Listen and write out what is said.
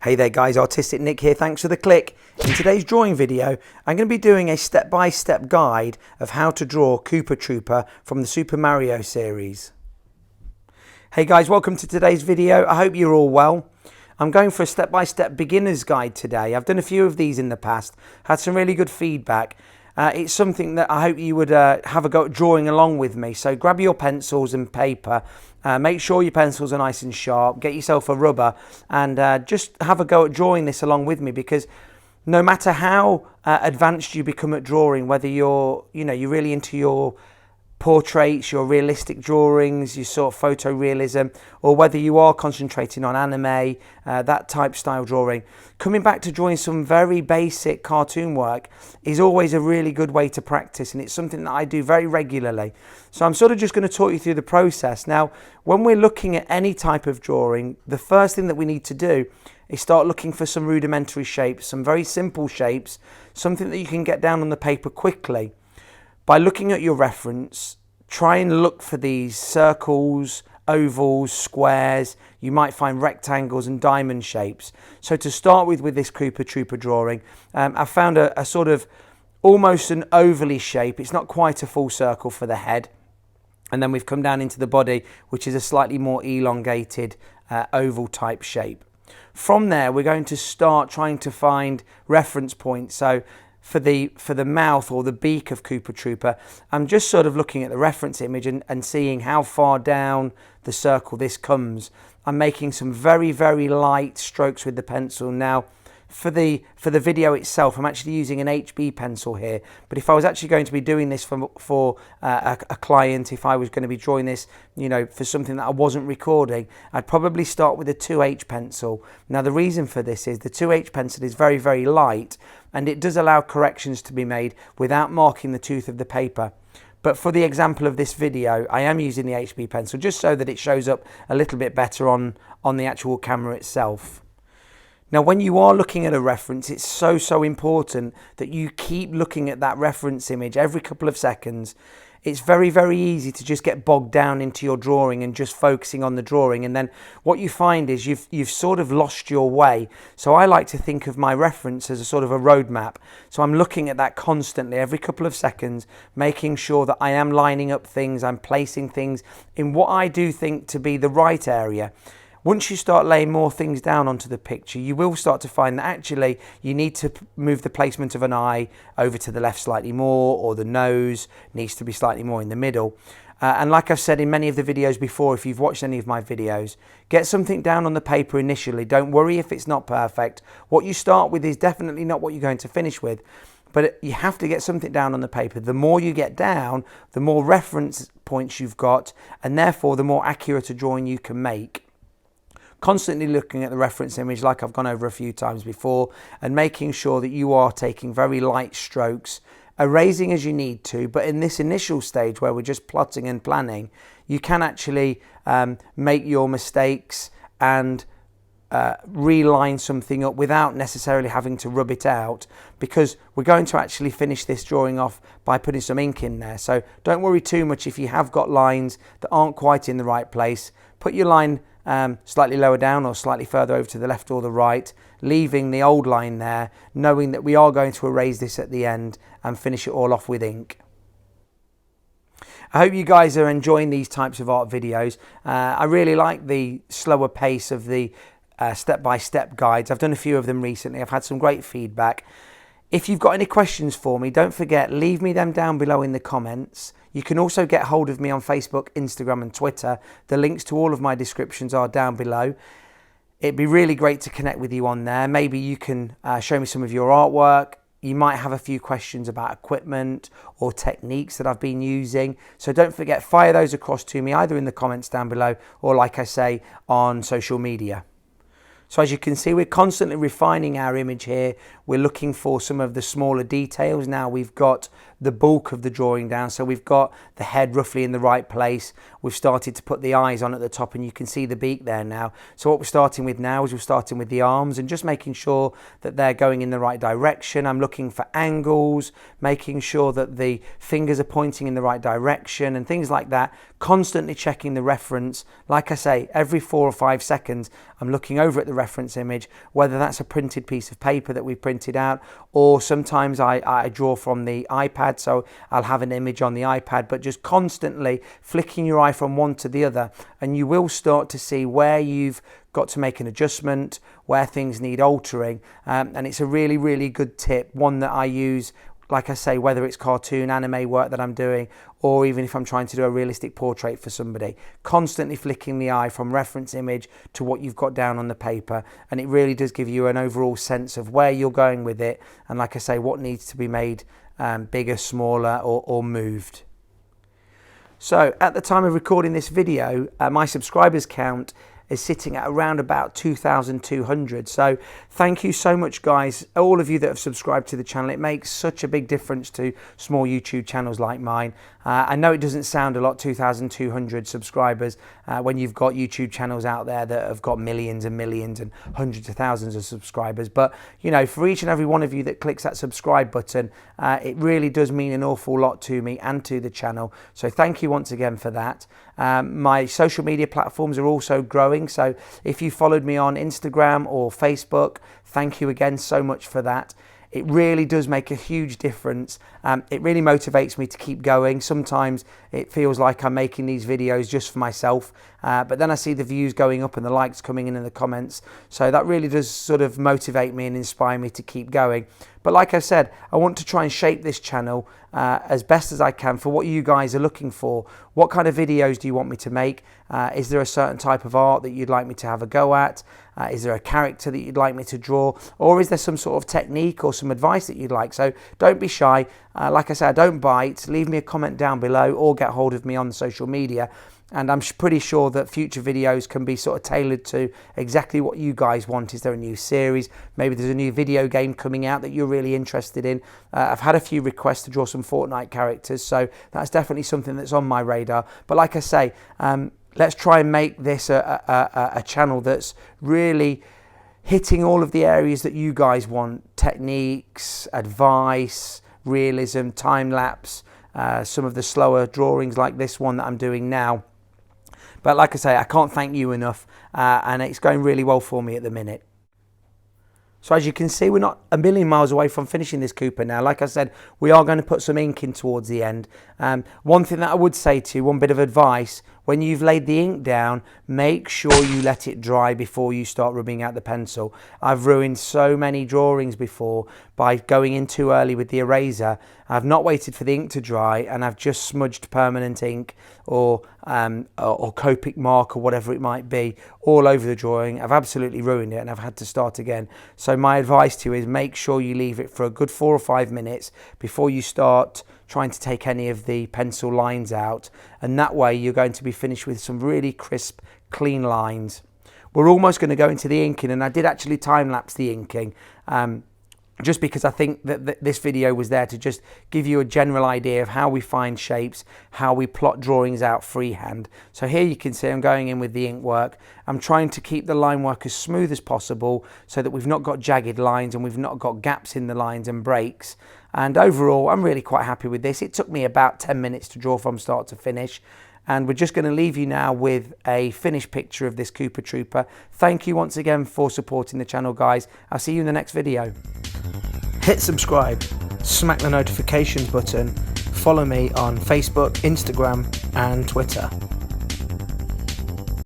Hey there guys, Artistic Nick here, thanks for the click. In today's drawing video, I'm going to be doing a step-by-step guide of how to draw Koopa Troopa from the Super Mario series. Hey guys, welcome to today's video. I hope you're all well. I'm going for a step-by-step beginner's guide today. I've done a few of these in the past, had some really good feedback. It's something that I hope you would have a go at drawing along with me. So grab your pencils and paper, make sure your pencils are nice and sharp, get yourself a rubber and just have a go at drawing this along with me, because no matter how advanced you become at drawing, whether you're really into your portraits, your realistic drawings, your sort of photorealism, or whether you are concentrating on anime, that type style drawing, coming back to drawing some very basic cartoon work is always a really good way to practice, and it's something that I do very regularly. So I'm sort of just going to talk you through the process. Now, when we're looking at any type of drawing, the first thing that we need to do is start looking for some rudimentary shapes, some very simple shapes, something that you can get down on the paper quickly. By looking at your reference, try and look for these circles, ovals, squares. You might find rectangles and diamond shapes. So to start with this Koopa Troopa drawing, I found a sort of almost an ovally shape. It's not quite a full circle for the head. And then we've come down into the body, which is a slightly more elongated oval type shape. From there, we're going to start trying to find reference points. So for the mouth or the beak of Koopa Troopa, I'm just sort of looking at the reference image and seeing how far down the circle this comes. I'm making some very, very light strokes with the pencil. Now, for the video itself, I'm actually using an HB pencil here, but if I was actually going to be doing this for a client, if I was going to be drawing this, for something that I wasn't recording, I'd probably start with a 2H pencil. Now, the reason for this is the 2H pencil is very, very light, and it does allow corrections to be made without marking the tooth of the paper. But for the example of this video, I am using the HB pencil just so that it shows up a little bit better on the actual camera itself. Now, when you are looking at a reference, it's so important that you keep looking at that reference image every couple of seconds. It's very, very easy to just get bogged down into your drawing and just focusing on the drawing. And then what you find is you've sort of lost your way. So I like to think of my reference as a sort of a roadmap. So I'm looking at that constantly every couple of seconds, making sure that I am lining up things, I'm placing things in what I do think to be the right area. Once you start laying more things down onto the picture, you will start to find that actually you need to move the placement of an eye over to the left slightly more, or the nose needs to be slightly more in the middle. And like I've said in many of the videos before, if you've watched any of my videos, get something down on the paper initially. Don't worry if it's not perfect. What you start with is definitely not what you're going to finish with. But you have to get something down on the paper. The more you get down, the more reference points you've got, and therefore the more accurate a drawing you can make. Constantly looking at the reference image like I've gone over a few times before, and making sure that you are taking very light strokes, erasing as you need to. But in this initial stage where we're just plotting and planning, you can actually make your mistakes and reline something up without necessarily having to rub it out, because we're going to actually finish this drawing off by putting some ink in there. So don't worry too much if you have got lines that aren't quite in the right place. Put your line slightly lower down or slightly further over to the left or the right, leaving the old line there, knowing that we are going to erase this at the end and finish it all off with ink. I hope you guys are enjoying these types of art videos. I really like the slower pace of the step-by-step guides. I've done a few of them recently. I've had some great feedback. If you've got any questions for me, don't forget, leave me them down below in the comments. You can also get hold of me on Facebook, Instagram and Twitter. The links to all of my descriptions are down below. It'd be really great to connect with you on there. Maybe you can show me some of your artwork. You might have a few questions about equipment or techniques that I've been using. So don't forget, fire those across to me either in the comments down below or, like I say, on social media. So as you can see, we're constantly refining our image here. We're looking for some of the smaller details. Now we've got the bulk of the drawing down, so we've got the head roughly in the right place. We've started to put the eyes on at the top, and you can see the beak there now. So what we're starting with now is we're starting with the arms and just making sure that they're going in the right direction. I'm looking for angles, making sure that the fingers are pointing in the right direction and things like that. constantly checking the reference. Like I say, every 4 or 5 seconds, I'm looking over at the reference image, whether that's a printed piece of paper that we printed out, or sometimes I draw from the iPad, so I'll have an image on the iPad, but just constantly flicking your eye from one to the other, and you will start to see where you've got to make an adjustment, where things need altering, and it's a really, really good tip, one that I use, like I say, whether it's cartoon, anime work that I'm doing, or even if I'm trying to do a realistic portrait for somebody, constantly flicking the eye from reference image to what you've got down on the paper, and it really does give you an overall sense of where you're going with it, and like I say, what needs to be made bigger, smaller, or moved. So at the time of recording this video, my subscribers count is sitting at around about 2,200. So thank you so much, guys, all of you that have subscribed to the channel. It makes such a big difference to small YouTube channels like mine. I know it doesn't sound a lot, 2,200 subscribers, when you've got YouTube channels out there that have got millions and millions and hundreds of thousands of subscribers. But, you know, for each and every one of you that clicks that subscribe button, it really does mean an awful lot to me and to the channel. So thank you once again for that. My social media platforms are also growing. So if you followed me on Instagram or Facebook, thank you again so much for that. It really does make a huge difference. It really motivates me to keep going. Sometimes it feels like I'm making these videos just for myself, but then I see the views going up and the likes coming in the comments. So that really does sort of motivate me and inspire me to keep going. But like I said, I want to try and shape this channel as best as I can for what you guys are looking for. What kind of videos do you want me to make? Is there a certain type of art that you'd like me to have a go at? Is there a character that you'd like me to draw? Or is there some sort of technique or some advice that you'd like? So don't be shy. Like I said, I don't bite. Leave me a comment down below or get hold of me on social media. And I'm pretty sure that future videos can be sort of tailored to exactly what you guys want. Is there a new series? Maybe there's a new video game coming out that you're really interested in. I've had a few requests to draw some Fortnite characters, so that's definitely something that's on my radar. But like I say, let's try and make this a channel that's really hitting all of the areas that you guys want. Techniques, advice, realism, time-lapse, some of the slower drawings like this one that I'm doing now. But like I say, I can't thank you enough, and it's going really well for me at the minute. So as you can see, we're not a million miles away from finishing this Koopa now. Like I said, we are going to put some ink in towards the end. One thing that I would say to you, one bit of advice, when you've laid the ink down, make sure you let it dry before you start rubbing out the pencil. I've ruined so many drawings before by going in too early with the eraser. I've not waited for the ink to dry, and I've just smudged permanent ink or Copic mark or whatever it might be all over the drawing. I've absolutely ruined it, and I've had to start again. So my advice to you is make sure you leave it for a good 4 or 5 minutes before you start trying to take any of the pencil lines out, and that way you're going to be finished with some really crisp, clean lines. We're almost going to go into the inking, and I did actually time-lapse the inking, just because I think that this video was there to just give you a general idea of how we find shapes, how we plot drawings out freehand. So here you can see I'm going in with the ink work. I'm trying to keep the line work as smooth as possible so that we've not got jagged lines and we've not got gaps in the lines and breaks. And overall, I'm really quite happy with this. It took me about 10 minutes to draw from start to finish. And we're just going to leave you now with a finished picture of this Koopa Trooper. Thank you once again for supporting the channel, guys. I'll see you in the next video. Hit subscribe, smack the notifications button, follow me on Facebook, Instagram and Twitter.